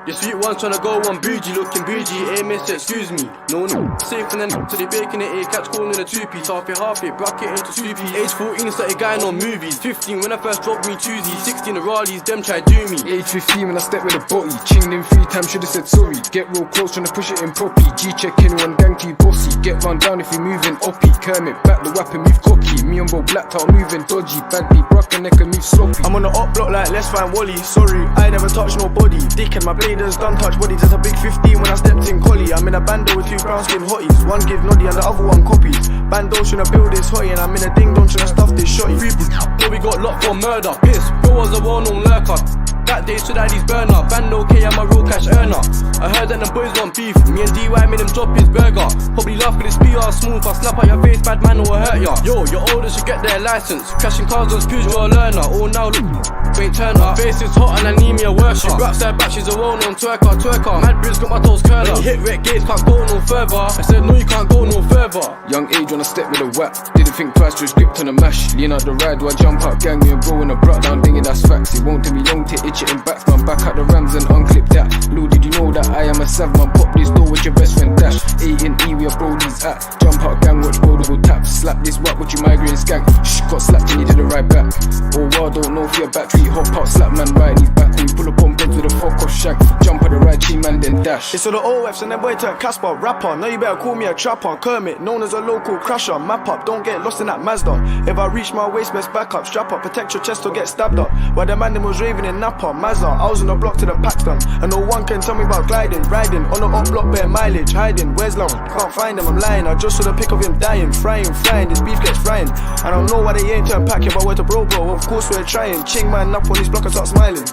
Your sweet ones tryna go on bougie, looking bougie, miss, excuse me. No, safe and then so they baking it, catch corn in a two-piece, half it, bracket into two-piece. Age 14, started going on movies. 15 when I first dropped me Tuesday. 16 the Raleighs, them try do me. Age 15 when I stepped with a body, chinged in 3 times, should've said sorry. Get real close, tryna push it in properly. G-checking one gang too bossy. Get run down if you moving uppy. Kermit back the weapon, move cocky. Me and bro blacked out, moving dodgy. Bad beat, brock and neck and move sloppy. I'm on the up block like let's find Wally. Sorry, I never touched nobody. Dick and my bladers done touch body. There's a big 15 when I stepped in collie. I'm in a bando with 2 brown skin hotties. One give noddy and the other one copies. Bando tryna build this hottie and I'm in a ding dong tryna stuff this shotty. Know we got locked for murder. Piss, Bill was a well-known lurker. That day stood at his burner. Bando K, I'm a real cash earner. I heard that them boys want beef. Me and DY made them drop his burger. Probably laugh cause it's PR smooth. If I snap out your face, bad man will hurt ya. Yo, your older should get their license. Crashing cars on screws, you're a learner. Oh now look, ain't Turner. Face is hot and I need me a worship. She raps her back, she's a well-known twerker. Mad Briz got my toes curler. When you hit red gates, can't go no further. I said no, you can't go no further. Young age on a step with a whack. Didn't think twice, just gripped on a mash. Lean out the ride, do I jump out, gang me and bro in a brat down dinging, that's facts. It won't take me long to itch it and back. Man back at the Rams and unclip that. Lou, did you know that I am a sav man? Pop this door with your best friend dash. A&E where brody's at. Jump out, gang, watch bro double tap. Slap this whack with your migraine skank. Shh, got slapped and you did the right back. Oh wow, don't know if you're battery. Hop out, slap man right in his back. When you pull up on beds with a fuck off shank. Jump at the right cheek man then dash. It's all the OFs and them boy turn Casper, rapper. Now you better call me a trapper. Kermit, known as a local crasher. Map up, don't get lost in that Mazda. If I reach my waist, best back up. Strap up, protect your chest or get stabbed up. While the man them was raving in Napa, Mazda. I was on the block to the Paxton. And no one can tell me about gliding. Riding on the up block, bare mileage. Hiding, where's Long? Can't find him, I'm lying. I just saw the pic of him dying. Frying, this beef gets frying. I don't know why they ain't turned pack. If I were to bro, of course we're trying. Ching man up on his block and start smiling.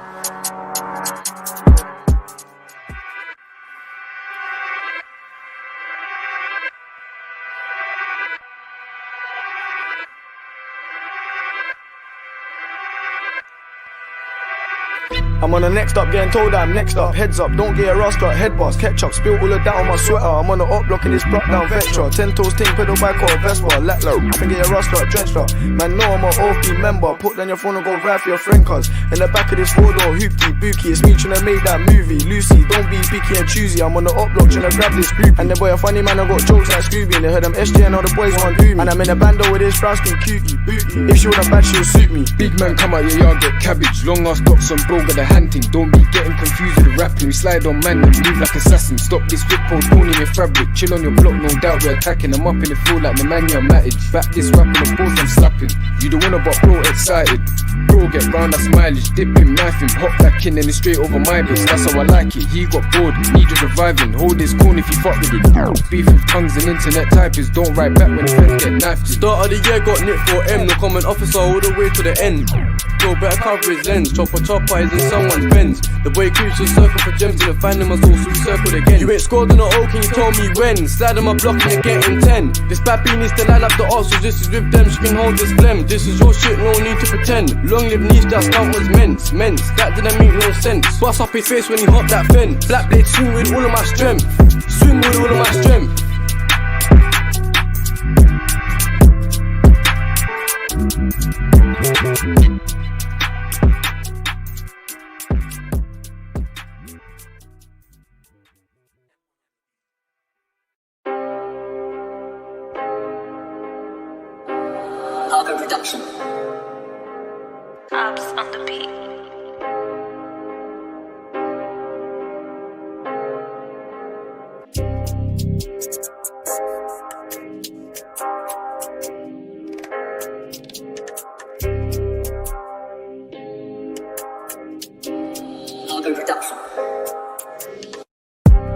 I'm on the next up, getting told that I'm next up. Heads up, don't get a rust up. Head boss, ketchup, spill all of that on my sweater. I'm on the up blocking this block down Vectra. 10 toes, ting, pedal bike or a Vespa. Let low, I can get a rust up, drenched up. Man, know I'm an OP member. Put down your phone and go ride for your friend, cuz in the back of this 4-door hoopty, bookie. It's me tryna make that movie. Lucy, don't be picky and choosy. I'm on the up block tryna grab this group. And the boy a funny man, I got jokes like Scooby. And they heard them SJ and all the boys want do me. And I'm in a bando with this brown skin cutie, booty. If she want a bad, she'll suit me. Big man come out your yard, get cabbage. Long ass docs and bro, got the hunting. Don't be getting confused with the rapping. We slide on man and move like assassins. Stop this whip pole, pony in fabric. Chill on your block, no doubt we're attacking. I'm up in the field like the man you're matted. Back this rapping, of course I'm slapping. You the winner but bro excited. Bro get round, that's mileage. Dip him, knife him, hop back in and it's straight over my base. That's how I like it. He got bored, needed reviving. Hold his corn if you fuck with it. Beef with tongues and internet typists. Don't write back when friends get knifed. Start of the year got nicked for M. No common officer all the way to the end. Bro, better cover his lens. Chopper is in someone's Benz. The boy creeps the circle for gems and find him a soul, so we circled again. You ain't scored on the O, can you tell me when? Slide on my block and you're getting 10. This pappy needs to line up the odds, so this is with them, she can hold this phlegm. This is your shit, no need to pretend. Long live niche, that stunt was men's. That didn't make no sense. Bust up his face when he hopped that fence. Black blade swing with all of my strength. Swing with all of my strength. Production. Abs on the beat. Production.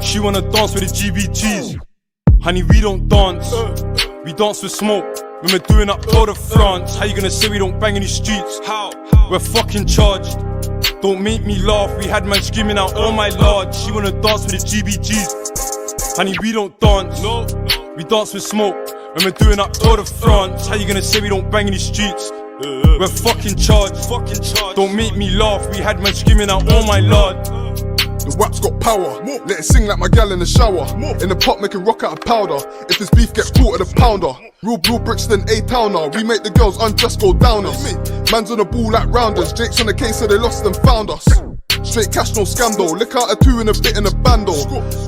She wanna dance with the GBGs. Honey, we don't dance. We dance with smoke. When we're doing up Tour de France, how you gonna say we don't bang in these streets? How? We're fucking charged. Don't make me laugh, we had man screaming out, oh my lord. She wanna dance with the GBGs. Honey, we don't dance. No. We dance with smoke. When we're doing up Tour de France, how you gonna say we don't bang in these streets? We're fucking charged. Don't make me laugh, we had man screaming out, oh my lord. The WAP's got power, let it sing like my gal in the shower. In the pot make it rock out of powder. If this beef gets caught at a pounder. Real Brixton A-towner, we make the girls unjust go down us. Man's on the ball like rounders, Jake's on the case so they lost and found us. Straight cash, no scandal. Lick out a 2 and a bit in a bando.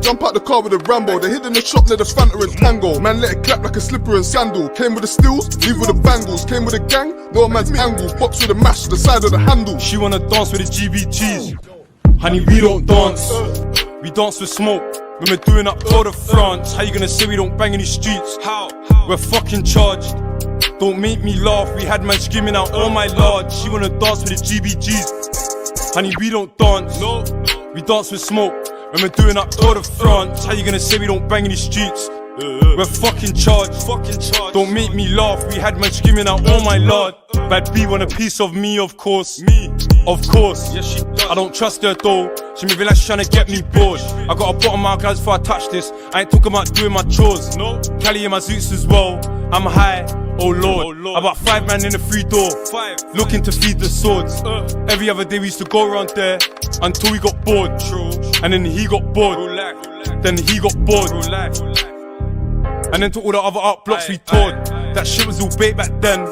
Jump out the car with a Rambo. They hid in the shop near the Fanta and Tango. Man, let it clap like a slipper and sandal. Came with the stills, leave with the bangles. Came with a gang, no a man's angle. Box with a mash, the side of the handle. She wanna dance with the GBGs. Honey, we don't dance. We dance with smoke. When we're doing up Tour de France. How you gonna say we don't bang in these streets? How? We're fucking charged. Don't make me laugh. We had man screaming out, oh my lord. She wanna dance with the GBGs. Honey, we don't dance. No. We dance with smoke. When we're doing up Tour de France. How you gonna say we don't bang in these streets? We're fucking charged. Don't make me laugh. We had man screaming out, oh my lord. Bad B want a piece of me, of course. Of course. Yes, she does. I don't trust her though. She moving like she's trying to get me bored. I got a bottom out guys before I touch this. I ain't talking about doing my chores. No. Cali in my zoots as well. I'm high. Oh lord. About 5 man in the free door. Looking to feed the swords. Every other day we used to go around there until we got bored. And then he got bored. Then he got bored. And then to all the other art blocks we toured. That shit was all bait back then.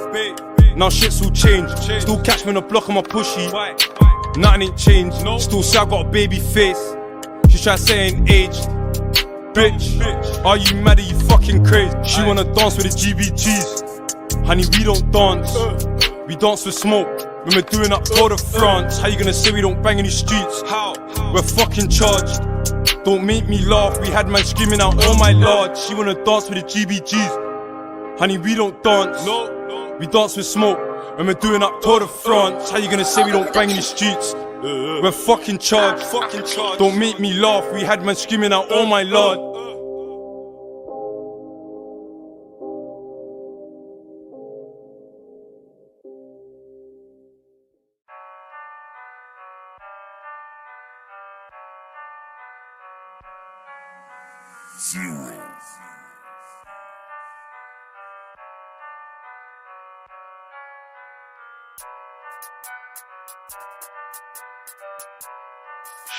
Now shit's all changed. Still catch me on the block on my pushy. Nothing ain't changed. Still say I got a baby face. She try to say I ain't aged. Bitch, are you mad? Are you fucking crazy? She wanna dance with the GBGs. Honey, we don't dance. We dance with smoke. When we're doing up Tour de France. How you gonna say we don't bang in these streets? How? We're fucking charged. Don't make me laugh. We had man screaming out, oh my lord. She wanna dance with the GBGs. Honey, we don't dance. We dance with smoke. When we're doing up Tour de France. How you gonna say we don't bang in the streets? We're fucking charged. Don't make me laugh. We had man screaming out, oh my lord.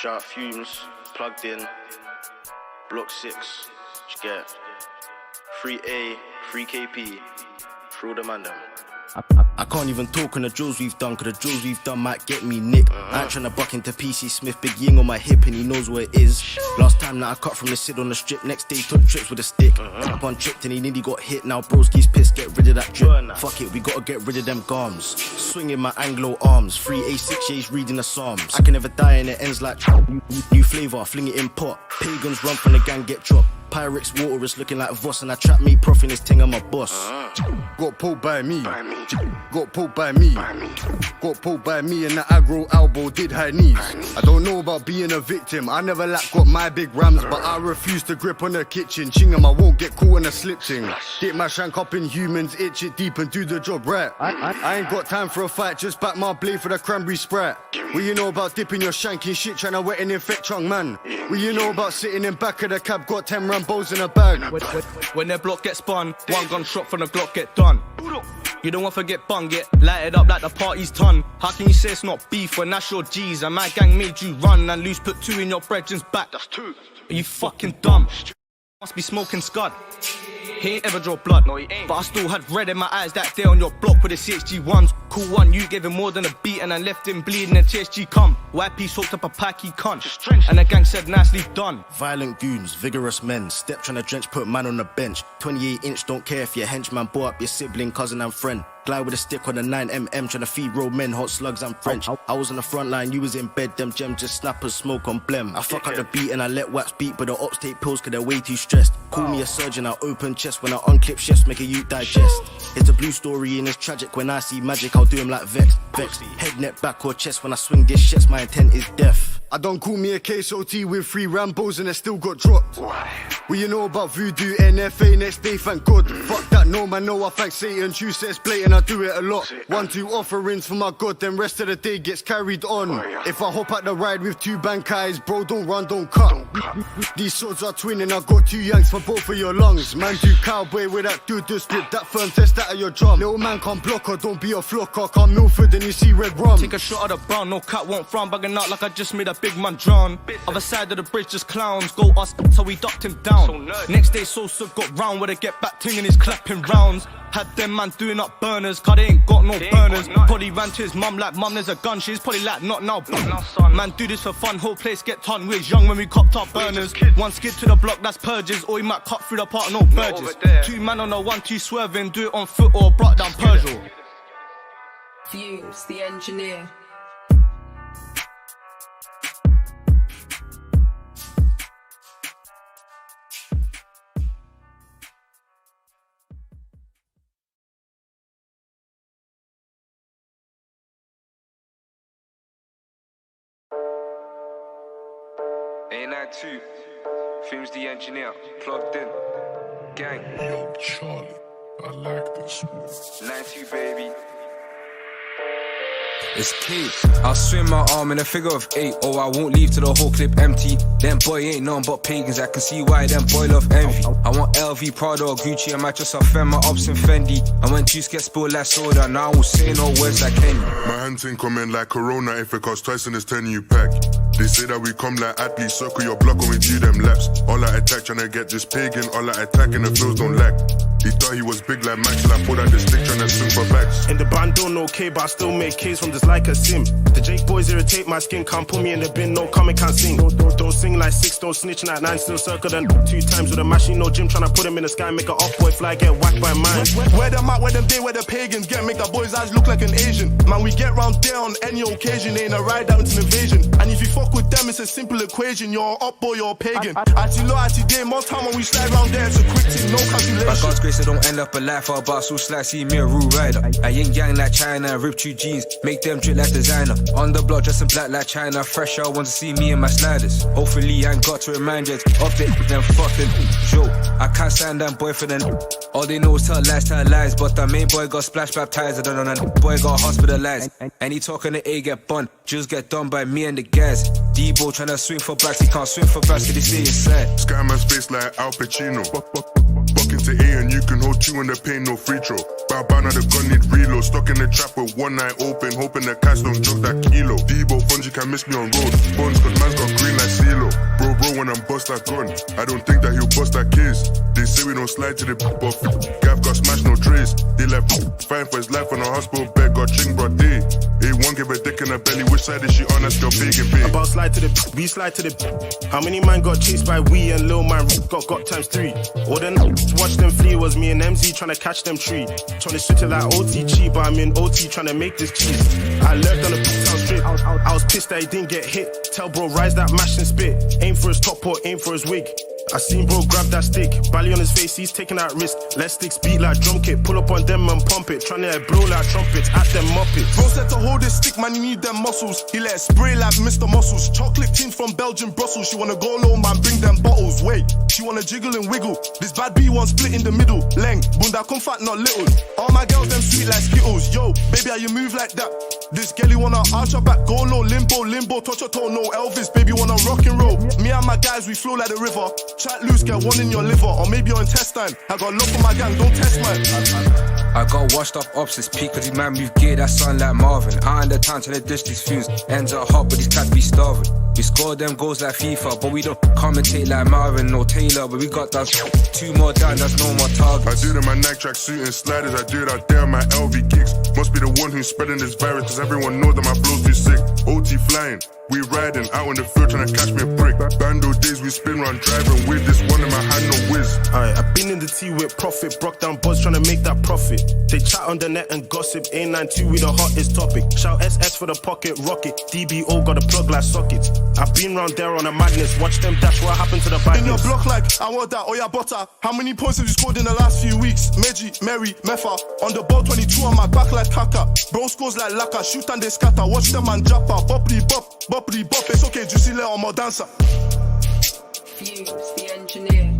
Sharp fumes, plugged in, block 6, you get 3A, 3KP, through the man them. I can't even talk on the drills we've done, cause the drills we've done might get me nicked. I ain't tryna buck into PC Smith, big ying on my hip and he knows where it is. Last time that I cut from the Sid on the strip, next day took trips with a stick. Up on tripped and he nearly got hit, now broski's pissed, get rid of that drip. Fuck it, we gotta get rid of them garms. Swinging my Anglo arms, 3 A6 years reading the Psalms. I can never die and it ends like new flavour, fling it in pot. Pagans run from the gang, get dropped. Pyrex water is looking like Voss and I trap me prof in his ting, I'm a boss. Got pulled by me. Got pulled by me. Got pulled by me and the aggro elbow did high knees. I don't know about being a victim. I never got my big rams, but I refuse to grip on the kitchen. Chingham, I won't get caught in a slip thing. Dip my shank up in humans, itch it deep and do the job right. I ain't got time for a fight, just back my blade for the cranberry Sprite. What you know about dipping your shank in shit, trying to wet and infect chung man? What you know about sitting in back of the cab, got 10 Rambos in a bag? When their block gets spun, one gun shot from the Glock get done. You don't want to get bung, get lighted up like the party's ton. How can you say it's not beef when that's your G's and my gang made you run and loose put 2 in your brethren's back? That's 2. Are you fucking dumb? Must be smoking scud. He ain't ever draw blood, no he ain't. But I still had red in my eyes that day on your block with the CHG1s. Cool one, you gave him more than a beat and I left him bleeding and TSG come. YP soaked up a pack, he cunt. And the gang said nicely done. Violent goons, vigorous men, step trying to drench, put man on the bench. 28-inch, don't care if your henchman bought up your sibling, cousin and friend. Glide with a stick on a 9mm, trying to feed road men, hot slugs and French. I was on the front line, you was in bed, them gems just snappers, smoke on blem. I fuck up the beat and I let wax beat, but the ops take pills cause they're way too stressed. Call me a surgeon, I open chest when I unclip chefs, make a youth digest. It's a blue story and it's tragic, when I see magic I'll do him like Vex. Head, neck, back or chest, when I swing this chest, my intent is death. I don't call me a KSOT with 3 Rambos and it still got dropped. Why? What you know about voodoo, NFA, next day, thank God. Fuck that, no man, no, I thank Satan. True says blatant, I do it a lot. 1, 2 offerings for my God, then rest of the day gets carried on. If I hop out the ride with 2 Bankais, bro, don't run, don't cut. These swords are twinning, I got 2 yanks for both of your lungs. Man, do cowboy with that dude, just rip that firm test out of your drum. Little man can't block her, don't be a flocker. Can't Milford and you see red rum. Take a shot of the brown, no cat won't frown. Bugging out like I just made a big man drown. Other side of the bridge just clowns. Go us, so we ducked him down. Next day Sosa got round where they get back ting and he's clapping rounds. Had them man doing up burners, cause they ain't got no burners. Probably ran to his mum like, mum, there's a gun. She's probably like, not now, son. Man, do this for fun, whole place get ton. We was young when we copped our burners. One skid to the block, that's purges. Or you might cut through the park, no Burgess. 2 man on a 1-2 swerving, do it on foot or brought down Peugeot. Fumes, the engineer. A92, Fumes the engineer, plugged in, gang. Yo, Charlie, I like this one. 92 baby. It's Kate. I'll swing my arm in a figure of 8. Oh, I won't leave till the whole clip empty. Them boy ain't none but pagans. I can see why them boy love envy. I want LV, Prada or Gucci. I might just offend my ops and Fendi. And when juice gets spilled like soda, now I won't say no words like Kenny. My hands ain't coming like Corona. If it costs twice and it's 10 you pack. They say that we come like athletes. Circle your block when we do them laps. All I attack tryna get this pagan. All I attack and the flows don't lack. He thought he was big like Max. Till I pulled out the stick tryna swing for backs. In the band don't know K, but I still make K's from this like a sim. The Jake boys irritate my skin, can't put me in the bin, no comment, can't sing. Don't sing like 6, don't snitch like 9, still circle them 2 times with a machine, no gym, tryna put him in the sky, make a off boy fly, get whacked by mine. Where them at, where them day, where the pagans get, make the boys' eyes look like an Asian. Man, we get round there on any occasion, ain't a ride out, it's an invasion. And if you fuck with them, it's a simple equation, you're up boy, you're a pagan. Ati low, ati day, most time when we slide round there, it's a quick thing, no calculation. By God's grace, I don't end up alive, I'll boss so slice, see me a rude rider. I ain't yang like China, rip 2 jeans, make them drip like designer. On the block, dressing black like China, fresh out, want to see me in my sliders. Hopefully I ain't got to remind you of it, them fucking Joe. I can't stand them boy for them. All they know is tell lies, but the main boy got splash baptized, I don't know, that boy got hospitalized. And he talking to A get bun, just get done by me and the guys. Debo tryna swing for backs, he can't swing for backs, cause they say it's sad. Skyman's face like Al Pacino. Buck into A and you can hold 2 in the pain, no free throw. Bow now the gun need reload. Stuck in the trap with one eye open, hoping the cats don't joke that kilo. Debo Fungi can miss me on road. Bones cause man's got green like CeeLo. Bro, when I'm bust that gun, I don't think that he'll bust that case. They say we don't slide to the buff. Gav got smashed, no trace. They like fighting for his life on a hospital bed, got ching brought day. A1 give a dick in the belly, which side is she on? That's your bacon big. About slide to the we slide to the. How many man got chased by we and Lil Man got times 3? All the watch them flee was me and MZ tryna catch them tree. Tryna switch it like OT cheap, but I'm in OT tryna make this cheese. I lurked on the town strip. I was pissed that he didn't get hit. Tell bro rise that mash and spit. Aim for his top or aim for his wig. I seen bro grab that stick, Bally on his face, he's taking that risk. Let sticks beat like drum kit, pull up on them and pump it. Tryna blow like trumpets, at them muppets. Bro said to hold his stick, man, you need them muscles. He let it spray like Mr. Muscles. Chocolate tin from Belgium, Brussels. She wanna go low, man, bring them bottles. Wait, she wanna jiggle and wiggle. This bad B one split in the middle. Leng, bunda come fat, not little. All my girls, them sweet like Skittles. Yo, baby, how you move like that? This girlie wanna arch her back, go low, limbo, touch her toe, no Elvis. Baby wanna rock and roll. Me and my guys, we flow like the river. Chat loose, get one in your liver, or maybe your intestine. I got love for my gang, don't test mine. I got washed up ops, it's peak cause these man move gear, that sound like Marvin. I in the town till the dish these fumes. Ends up hot, but these cats be starving. We score them goals like FIFA, but we don't commentate like Marvin or Taylor. But we got that 2 more down, that's no more targets. I do it in my Nike track suit and sliders. I do it out there on my LV kicks. Must be the one who's spreading this virus, cause everyone knows that my flow's too sick. OT flying, we riding out in the field trying to catch me a brick. Bando days we spin round driving with this one in my hand, no whiz. Alright, I've been in the T with profit, broke down buzz trying to make that profit. They chat on the net and gossip, A92 we the hottest topic. Shout SS for the pocket rocket, DBO got a plug like sockets. I've been round there on a madness, watch them dash, what happened to the bike? In your block like, I want that, oh yeah, butter. How many points have you scored in the last few weeks? Meji, Mary, Mefa, on the ball 22 on my back like Kaka. Bro scores like Laka, shoot and they scatter, watch them and jappa. Boppity bop, it's okay, juicy let on my dancer. Fumes, the engineer.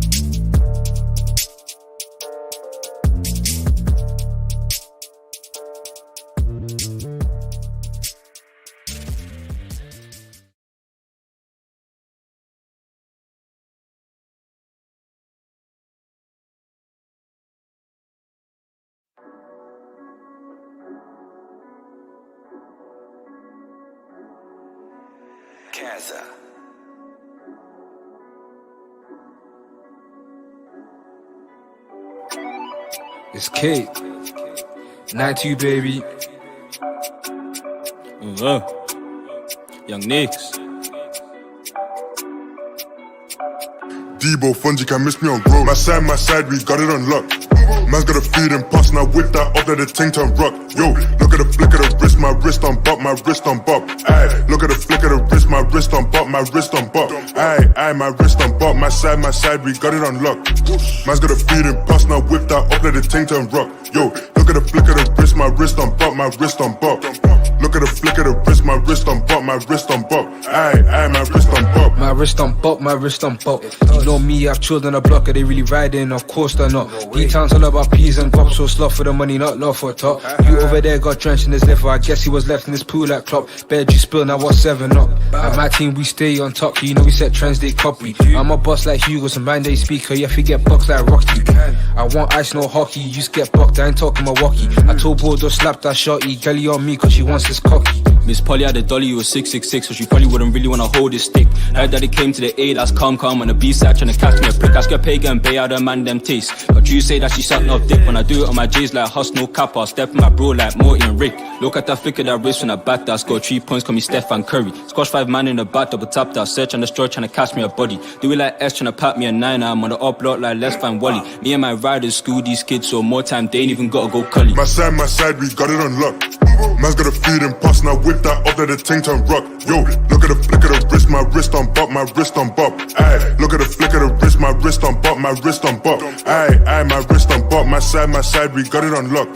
Kaza. It's Kate. 92 baby. Young Nicks. Debo, Fungi can miss me on road. My side, we got it on lock. Man's got a feeding pass, now whip that up, let the ting turn rock. Yo, look at the flick of the wrist, my wrist on bop, my wrist on bop. Aye, look at the flick of the wrist, my wrist on bop, my wrist on bop. Aye, my wrist on bop, my side, we got it on lock. Man's got a feeding pass, now whip that up, let the ting turn rock. Yo, look at the flick of the wrist, my wrist on bop, my wrist on bop. Look at the flick of the wrist, my wrist on bop, my wrist on bop. Aye, my wrist on bop. My wrist on bop, my wrist on bop. You know me, I've chilled on the block, are they really riding? Of course they're not. D-Town's all about peas and guap, so sloth for the money, not love for a top. You over there got drenched in his liver, I guess he was left in his pool like Klopp. Bed you spill, now what's 7 up? At my team we stay on top, you know we set trends, they copy. I'm a boss like Hugo, some man they speaker, you have to get boxed like Rocky. I want ice, no hockey, you just get bucked, I ain't talking Milwaukee. I told Bordeaux slap that shotty, Gelly on me cause she wants this cocky. Miss Polly had a dolly, was 666, so she probably wouldn't really wanna hold this stick. Heard that it came to the A, that's calm on the B-side, tryna catch me a prick. Ask her pagan, bay out her man them taste. But you say that she sucked off dick. When I do it on my J's like Huss, no cap, I'll step in my bro like Morty and Rick. Look at that flick of that wrist when I bat that. Score 3 points, call me Stephen Curry. Squash 5 man in the bat, double tap that. Search and destroy, tryna catch me a body. Do it like S, tryna pat me a 9. I'm on the up block like Let's Find Wally. Me and my riders school these kids, so more time they ain't even gotta go cully. My side, we got it on lock. Man's got a feeding pass, now whip that up, let the ting turn rock. Yo, look at the flick of the wrist, my wrist on bop, my wrist on bop. Aye, look at the flick of the wrist, my wrist on bop, my wrist on bop. Aye, my wrist on bop, my side, we got it on lock.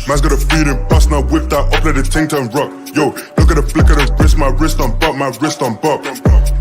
Man's got a feeding pass, now whip that up, let the ting turn rock. Yo, look at the flick of the wrist, my wrist on bop, my wrist on bop.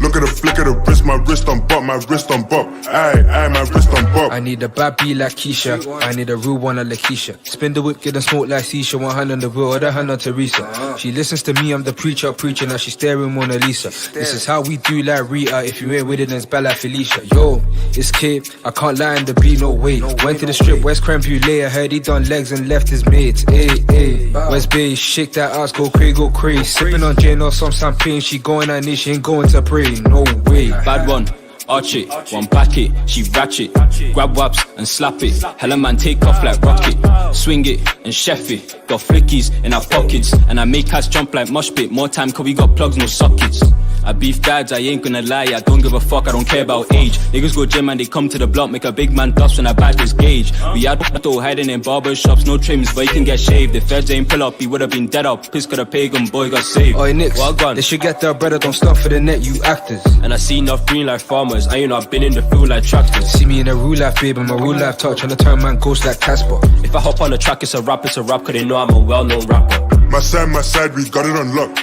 Look at the flick of the wrist, my wrist on bop, my wrist on bop. Aye, my wrist on bop. I need a bad B like Keisha, I need a real one like Lakeisha. Spin the whip, get them smoke like Sisha. One hand on the wheel, other hand on Teresa. She listens to me, I'm the preacher, now she staring Mona Lisa. This is how we do like Rita, if you ain't with it then it's bad like Felicia. Yo, it's Kate, I can't lie in the beat, no way. Went to the strip, West Creme Brulee, I heard he done legs and left his mates. Ayy, West Bay, shake that ass, go crazy. Sipping on gin or some champagne, she going at me, she ain't going to pray, no way. Bad one, arch it, one back it, she ratchet. Grab waps and slap it, hella man take off like rocket. Swing it and chef it, got flickies in our pockets. And I make cats jump like mosh pit, more time cause we got plugs, no sockets. I beef dads, I ain't gonna lie, I don't give a fuck, I don't care about age. Niggas go gym and they come to the block, make a big man dust when I back this gauge. We had though hiding in barber shops, no trims, but you can get shaved. If feds ain't pull up, he would've been dead up. Piss got a pagan boy got saved. Oi Nicks, well gone. They should get their brother, don't stop for the net, you actors. And I see enough green like farmers, I ain't not been in the field like tractors. See me in a real life, babe, and my real life touch on the turn man ghost like Casper. If I hop on the track, it's a rap, cause they know I'm a well-known rapper. My side, we got it on lock.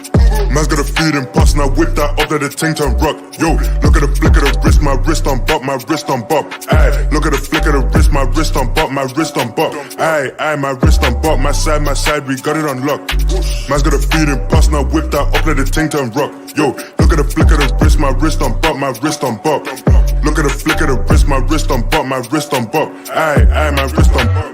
Man's got a feeding pass, now whip that up, let the ting turn rock. Yo, look at the flick of the wrist, my wrist on bop, my wrist on bop. Aye, look at the flick of the wrist, my wrist on bop, my wrist on bop. Aye, my wrist on bop, my side, we got it on lock. Man's got a feeding pass, now whip that up, let the ting turn rock. Yo, look at the flick of the wrist, my wrist on bop, my wrist on bop. Look at the flick of the wrist, my wrist on bop, my wrist on bop. Aye, my wrist on bop.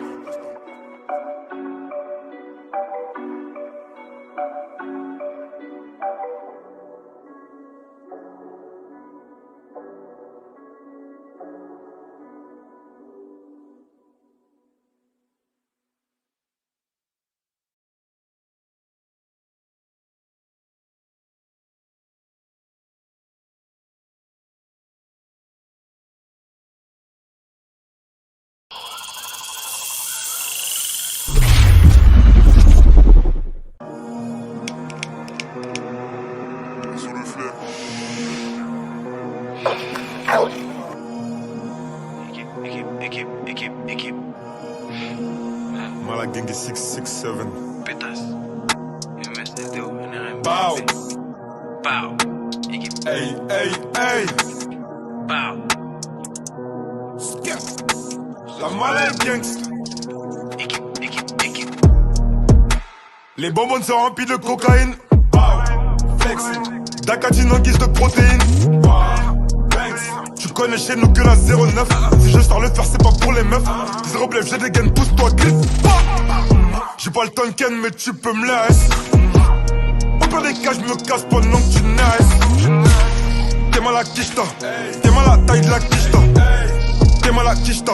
Malagengi 667. Petas. Bow. Bow. Hey. Bow. Skip. La Malagengi. Les bonbons sont remplis de cocaïne. Flex. D'acatine en guise de protéines. Tu connais chez nous que la 09. Si je sors le fer, c'est pas pour les meufs. 0 blef, j'ai des gaines, pousse-toi, glisse. J'ai pas le tonken, mais tu peux me laisser. Au pire des cas, je me casse pendant que tu naisses. T'es mal à quicheta, t'es mal à taille de la quicheta. t'es mal à Kishta,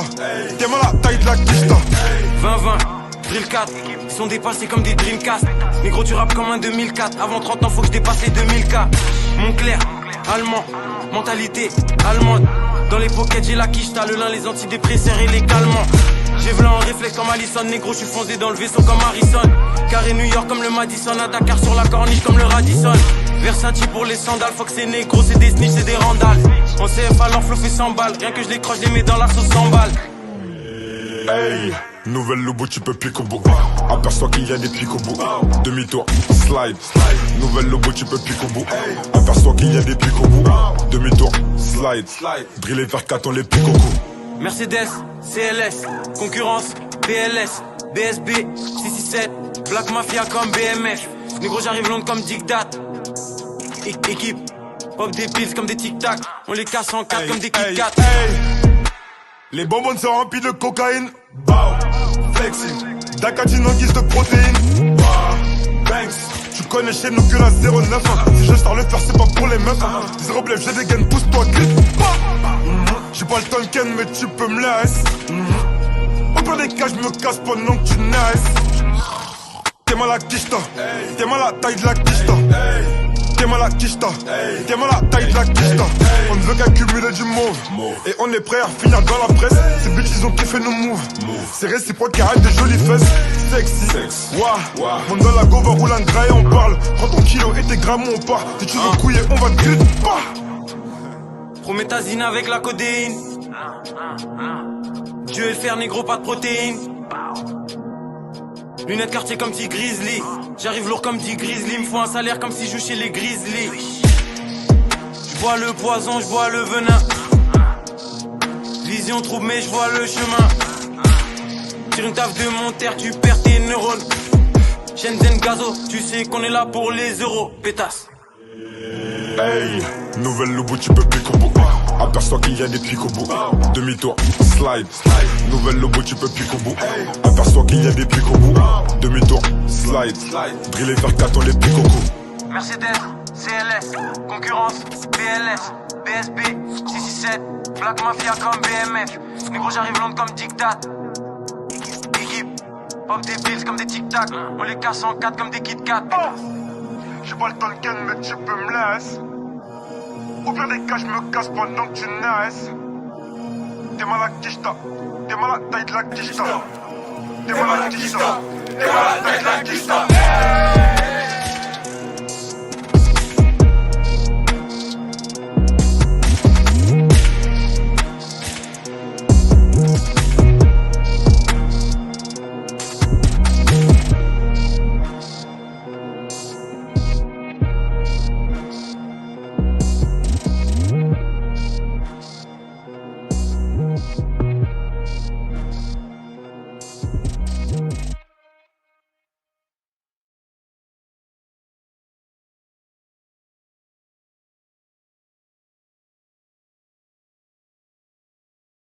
t'es mal à taille de la Kishta. 20-20, drill 4, ils sont dépassés comme des Dreamcast. Négro tu rappes comme un 2004, avant 30 ans faut que je dépasse les 2000K. Montclair, allemand, mentalité allemande. Dans les pockets j'ai la quicheta, le lin, les antidépresseurs et les calmants. J'ai v'là en réflexe comme Allison, négro je suis foncé dans le vaisseau comme Harrison. Carré New York comme le Madison, à Dakar sur la corniche comme le Radisson. Versace pour les sandales, Fox c'est négro, c'est des snitch, c'est des randales. En CF alors flow fait 100 balles, rien que je les croche, je les mets dans la sauce 100 balles. Hey, nouvelle lobo, tu peux pique au bout. Aperçois qu'il y a des pics au bout. Demi-tour, slide. Nouvelle lobo, tu peux pique au bout. Aperçois qu'il y a des pics au bout. Demi-tour, slide. Driller vers 4, on les pique au cou. Mercedes, CLS, concurrence, PLS, BSB, 667, Black Mafia comme BMF. Négro j'arrive long comme Dictat. Équipe, pop des pills comme des tic-tac. On les casse en 4 comme des Kit Kat. Les bonbons sont remplis de cocaïne. Bow, flexing. Dacatine en guise de protéines. Banks. Tu connais chez nous que la 09. Si je sors le faire, c'est pas pour les meufs. 0 blef, j'ai des gaines, pousse-toi, clip. J'ai pas le Tonken, mais tu peux me laisser. Au pire des cas, je me casse pendant que tu naisses. T'es mal à Kishta, t'es mal à taille de la Kishta. T'es mal à Kishta, t'es mal à taille de la Kishta. On ne veut qu'accumuler du mauve. Et on est prêt à finir dans la presse. Ces bitches ils ont kiffé nos moves. C'est réciproque, arrête des jolies fesses. Sexy, wouah. Monte dans la go, va rouler un gras et on parle. Prends ton kilo et tes grammes, on part. Si tu veux couiller, on va te griller. Prométhazine avec la codéine. Dieu et le fer, négro, pas de protéines. Lunettes quartier comme dit Grizzly. J'arrive lourd comme dit Grizzly. Me faut un salaire comme si je joue chez les Grizzly. J'bois le poison, j'bois le venin. Vision trouble mais j'vois le chemin. Tire une taf de mon terre, tu perds tes neurones. Shenzhen Gazo, tu sais qu'on est là pour les euros. Pétasse. Hey, nouvelle lobo, tu peux pique au bout. Aperçois qu'il y a des pics au bout. Demi-tour, slide. Nouvelle lobo, tu peux pique au bout. Aperçois qu'il y a des pics au bout. Demi-tour, slide. Driller vers 4, on les pique au cou. Mercedes, CLS, concurrence, PLS, BSB, 667, Black Mafia comme BMF. Négro j'arrive long comme Dictat. Équipe, pop des pills comme des tic-tac. On les casse en 4 comme des Kit Kat. J'ai pas le Tonken, mais tu peux me laisser. Au pire des cas, je me casse pendant que tu naisses. T'es mal à Kishta, t'es mal à taille de la Kishta. T'es mal à Kishta, t'es mal à taille de la Kishta.